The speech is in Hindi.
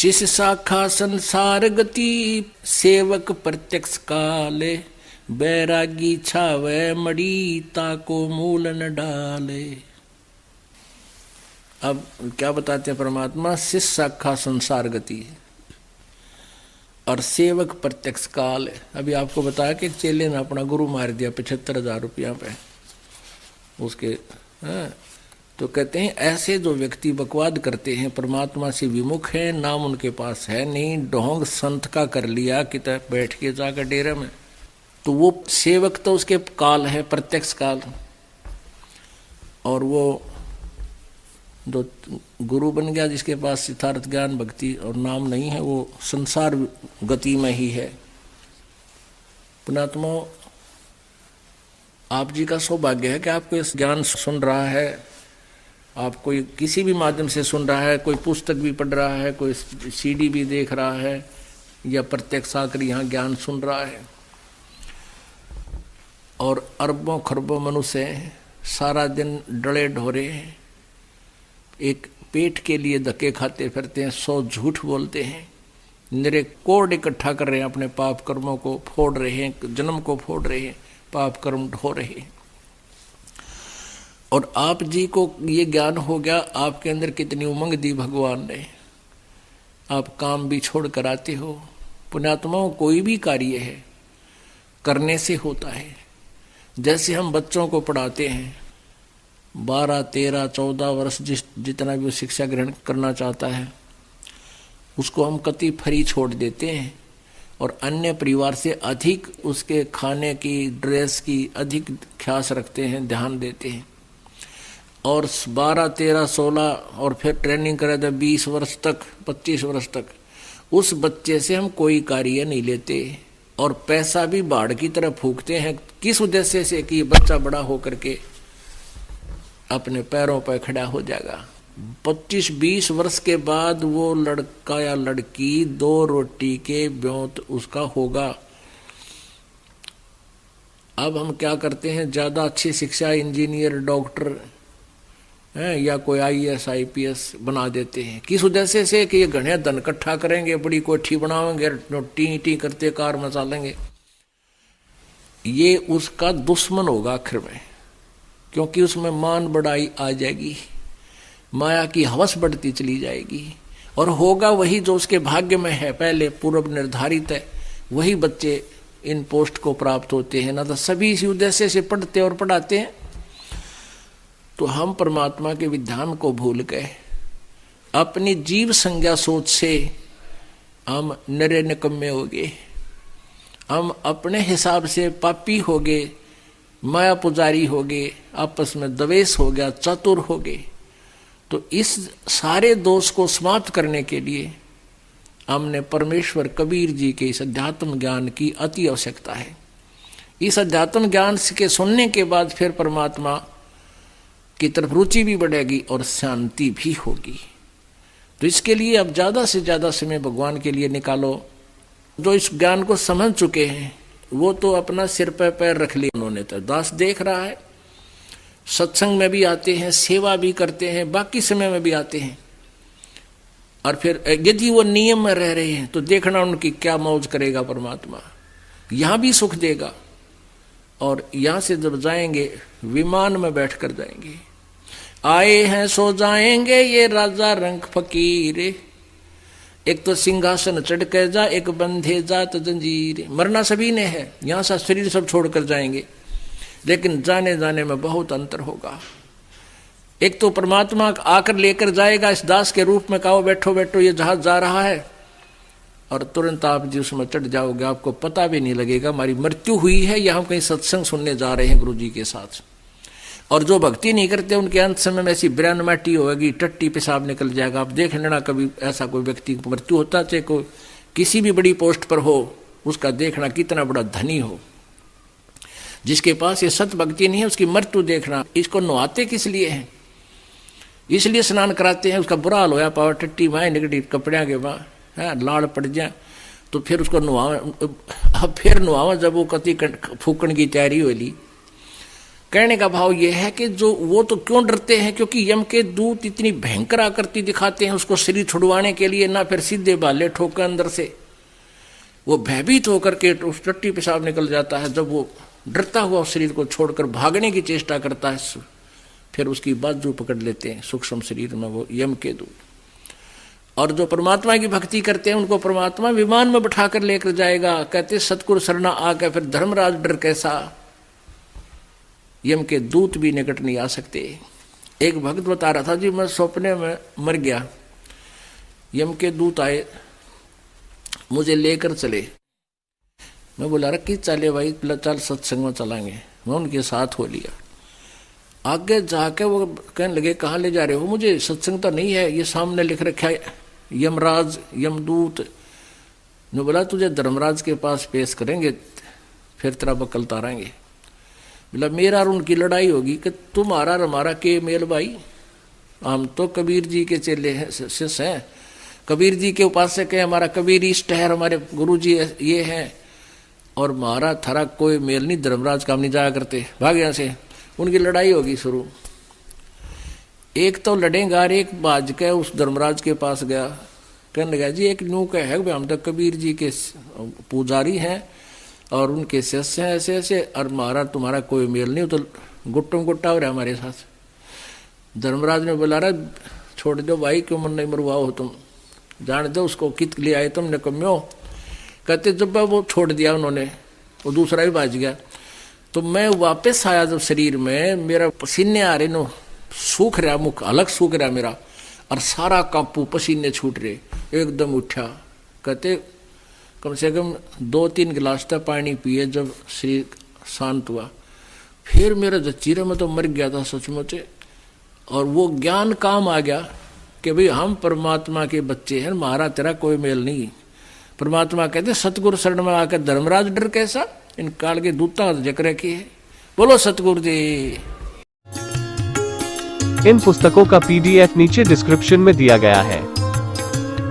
शिष्य शाखा संसार गति, सेवक प्रत्यक्ष काले, बैरागी छावे मड़ी, ताको मूल न डाले। अब क्या बताते हैं परमात्मा? शिष्य शाखा संसार गति और सेवक प्रत्यक्ष काल। अभी आपको बताया कि चेले ने अपना गुरु मार दिया 75,000 रुपया पे उसके। तो कहते हैं ऐसे जो व्यक्ति बकवाद करते हैं, परमात्मा से विमुख है, नाम उनके पास है नहीं, ढोंग संत का कर लिया कि बैठ के जाकर डेरे में, तो वो सेवक तो उसके काल है, प्रत्यक्ष काल। और वो जो गुरु बन गया जिसके पास यथार्थ ज्ञान भक्ति और नाम नहीं है, वो संसार गति में ही है। पुणात्मा, आप जी का सौभाग्य है कि आपको इस ज्ञान सुन रहा है, आप कोई किसी भी माध्यम से सुन रहा है, कोई पुस्तक भी पढ़ रहा है, कोई सीडी भी देख रहा है, या प्रत्यक्ष आकर यहाँ ज्ञान सुन रहा है। और अरबों खरबों मनुष्य सारा दिन डले ढोरे एक पेट के लिए धक्के खाते फिरते हैं, 100 झूठ बोलते हैं, निरे कोड इकट्ठा कर रहे हैं, अपने पाप कर्मों को फोड़ रहे हैं, जन्म को फोड़ रहे हैं, पाप कर्म ढो रहे हैं। और आप जी को ये ज्ञान हो गया, आपके अंदर कितनी उमंग दी भगवान ने, आप काम भी छोड़ कर आते हो। पुण्यात्माओं, कोई भी कार्य है करने से होता है। जैसे हम बच्चों को पढ़ाते हैं, 12, 13, 14 वर्ष जितना भी वो शिक्षा ग्रहण करना चाहता है, उसको हम कति फ्री छोड़ देते हैं और अन्य परिवार से अधिक उसके खाने की, ड्रेस की अधिक ख्यास रखते हैं, ध्यान देते हैं। और 12, 13, 16 और फिर ट्रेनिंग करे तो 20 वर्ष तक, 25 वर्ष तक उस बच्चे से हम कोई कार्य नहीं लेते और पैसा भी बाढ़ की तरह फूकते हैं। किस उद्देश्य से? कि बच्चा बड़ा होकर के अपने पैरों पर खड़ा हो जाएगा। 25-20 वर्ष के बाद वो लड़का या लड़की 2 रोटी के ब्योंत उसका होगा। अब हम क्या करते हैं? ज्यादा अच्छी शिक्षा, इंजीनियर, डॉक्टर या कोई IAS IPS बना देते हैं। किस उद्देश्य से? कि ये घने धन इकट्ठा करेंगे, बड़ी कोठी बनाएंगे, टी टी करते कार मचालेंगे। ये उसका दुश्मन होगा आखिर में, क्योंकि उसमें मान बढ़ाई आ जाएगी, माया की हवस बढ़ती चली जाएगी और होगा वही जो उसके भाग्य में है, पहले पूर्व निर्धारित है, वही बच्चे इन पोस्ट को प्राप्त होते हैं। ना तो सभी इसी उद्देश्य से पढ़ते और पढ़ाते हैं। तो हम परमात्मा के विधान को भूल गए, अपनी जीव संज्ञा सोच से हम नरे निकम्मे हो गए, हम अपने हिसाब से पापी हो गए, माया पुजारी हो गए, आपस में द्वेष हो गया, चतुर हो गए। तो इस सारे दोष को समाप्त करने के लिए हमने परमेश्वर कबीर जी के इस अध्यात्म ज्ञान की अति आवश्यकता है। इस अध्यात्म ज्ञान के सुनने के बाद फिर परमात्मा की तरफ रुचि भी बढ़ेगी और शांति भी होगी। तो इसके लिए अब ज्यादा से ज्यादा समय भगवान के लिए निकालो। जो इस ज्ञान को समझ चुके हैं वो तो अपना सिर पे पैर रख लिया उन्होंने, तो दास देख रहा है, सत्संग में भी आते हैं, सेवा भी करते हैं, बाकी समय में भी आते हैं। और फिर यदि वो नियम में रह रहे हैं तो देखना उनकी क्या मौज करेगा परमात्मा, यहां भी सुख देगा। और यहां से जब जाएंगे विमान में बैठ कर जाएंगे, आए हैं सो जाएंगे ये राजा रंग फकीर, एक तो सिंहासन चढ़ कर जा, एक बंधे जात जंजीर। मरना सभी ने है, यहां से शरीर सब छोड़कर जाएंगे, लेकिन जाने जाने में बहुत अंतर होगा। एक तो परमात्मा आकर लेकर जाएगा इस दास के रूप में, कहो बैठो बैठो ये जहाज जा रहा है, और तुरंत आप जी उसमें चढ़ जाओगे, आपको पता भी नहीं लगेगा हमारी मृत्यु हुई है या हम कहीं सत्संग सुनने जा रहे हैं गुरु जी के साथ। और जो भक्ति नहीं करते उनके अंत समय में ऐसी ब्रैन माटी होगी, टट्टी पेशाब निकल जाएगा। आप देख लेना कभी ऐसा कोई व्यक्ति को मृत्यु होता, चाहे कोई किसी भी बड़ी पोस्ट पर हो, उसका देखना कितना बड़ा धनी हो, जिसके पास ये सत भक्ति नहीं है उसकी मृत्यु देखना। इसको नहाते किस लिए है? इसलिए स्नान कराते हैं, उसका बुरा हाल होया पावर टट्टी माए निकटी कपड़िया के वहाँ लाड़ पड़ जाए, तो फिर उसको नुआवा, अब फिर नुआवा जब वो कति फूकण की तैयारी हो ली, कहने का भाव यह है कि जो वो तो क्यों डरते हैं, क्योंकि यम के दूत इतनी भयंकर आकृति दिखाते हैं उसको शरीर छुड़वाने के लिए, ना फिर सीधे बाले ठोकर अंदर से वो भयभीत होकर के उस टट्टी पेशाब निकल जाता है। जब वो डरता हुआ उस शरीर को छोड़कर भागने की चेष्टा करता है, फिर उसकी बाजू पकड़ लेते हैं सूक्ष्म शरीर में वो यम के दूत। और जो परमात्मा की भक्ति करते हैं उनको परमात्मा विमान में बिठा कर लेकर जाएगा। कहते सतगुरु शरणा आके फिर धर्मराज डर कैसा, यम के दूत भी निकट नहीं आ सकते। एक भक्त बता रहा था जी, मैं सपने में मर गया, यम के दूत आए मुझे लेकर चले। मैं बोला रखी चले भाई, चल सत्संग में चलाएंगे। मैं उनके साथ हो लिया। आगे जाके वो कहने लगे कहाँ ले जा रहे हो, मुझे सत्संग तो नहीं है, ये सामने लिख रखा है यमराज यमदूत। ने बोला तुझे धर्मराज के पास पेश करेंगे, फिर तेरा बकल तारेंगे। बोला मेरा और उनकी लड़ाई होगी कि तुम्हारा और हमारा के मेल भाई, हम तो कबीर जी के चेले हैं, शिष्य हैं, कबीर जी के उपासक है, हमारा कबीर इष्ट है, हमारे गुरु जी ये हैं, और हमारा थारा कोई मेल नहीं, धर्मराज काम नहीं जाया करते, भाग यहाँ से। उनकी लड़ाई होगी शुरू। एक तो लड़ेगा, एक बाज के उस धर्मराज के पास गया, कहने लगा जी एक न्यू का है, हम तो कबीर जी के पुजारी हैं और उनके शिष्य हैं ऐसे ऐसे, और हमारा तुम्हारा कोई मेल नहीं, तो गुट्टों गुट्टा हो रहा हमारे साथ। धर्मराज ने बोला रहा छोड़ दो भाई, क्यों मन नहीं मरवाओ हो तुम, जान दो उसको कित लिए आए तुमने कम्यो। कहते जब वो छोड़ दिया उन्होंने, वो दूसरा भी बाज गया। तो मैं वापस आया जब शरीर में, मेरा पसीने आ रहे नो, सूख रहा मुख अलग सूख रहा मेरा, और सारा कांपू पसीने छूट रहे, एकदम उठा। कहते कम से कम 2-3 गिलास तक पानी पिए, जब शरीर शांत हुआ, फिर मेरा जचीरे में तो मर गया था सचमुच। और वो ज्ञान काम आ गया कि भाई हम परमात्मा के बच्चे हैं, हमारा तेरा कोई मेल नहीं। परमात्मा कहते सतगुरु शरण में आकर धर्मराज डर कैसा, इन काल के दूता जकर की है। बोलो सतगुरु जी। इन पुस्तकों का PDF नीचे डिस्क्रिप्शन में दिया गया है।